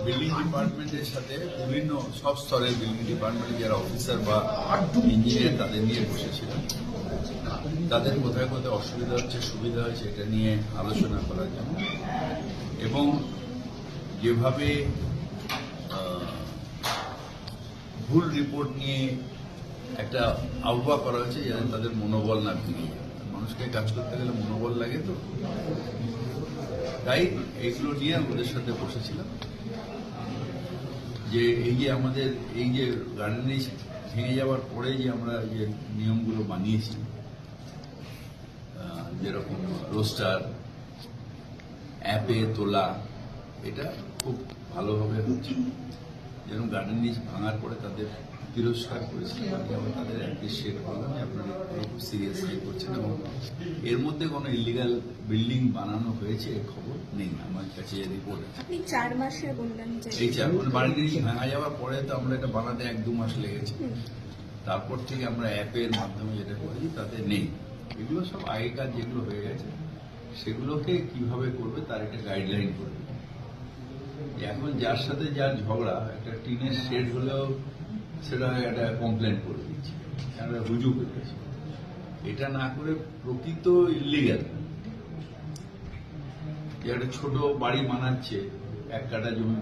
Building ডিপার্টমেন্টের সাথে বিভিন্ন সব স্তরের বিল্ডিং ডিপার্টমেন্টের যারা অফিসার বা ইঞ্জিনিয়ার তাদের নিয়ে বসেছিলাম। তাদের কোথায় কোথায় অসুবিধা হচ্ছে সুবিধা হচ্ছে এটা নিয়ে আলোচনা করার জন্য এবং যেভাবে ভুল রিপোর্ট নিয়ে একটা আহ্বান করা হয়েছে যেন তাদের মনোবল না ভেঙে যায়। মানুষকে কাজ করতে গেলে মনোবল লাগে, তো তাই এইগুলো নিয়ে ওদের সাথে বসেছিলাম যে এই যে আমাদের এই যে গার্ডেনিং ভেঙে যাওয়ার পরে যে আমরা যে নিয়মগুলো বানিয়েছি, যেরকম রোস্টার অ্যাপে তোলা, এটা খুব ভালোভাবে হচ্ছে। যেরকম গার্ডেন নিচ ভাঙার পরে তাদের তিরস্কার করেছে, আমি তাদের অ্যাপ্রিসিয়েট করলাম যে আপনারা খুব সিরিয়াসলি করছেন এবং এর মধ্যে কোনো ইলিগাল বিল্ডিং বানানো হয়েছে এর খবর নেই আমার কাছে। রিপোর্ট আছে। আপনি 4 মাসে বললেন যে এই 4 মাস বাড়িতে ভাঙা যাওয়ার পরে তো আমরা এটা বানাতে 1-2 মাস লেগেছে। তারপর থেকে আমরা অ্যাপের মাধ্যমে যেটা করেছি তাতে নেই। এগুলো সব আগেকার যেগুলো হয়ে গেছে সেগুলোকে কিভাবে করবে তার একটা গাইডলাইন করবে। এখন যার সাথে যার ঝগড়া, একটা টিনের শেড হলেও সেটা একটা কমপ্লেন করে দিচ্ছে, একটা হুজুগ হয়ে গেছে। এটা না করে প্রকৃত ইলিগাল যে একটা ছোট বাড়ি বানাচ্ছে 1 কাঠা জমি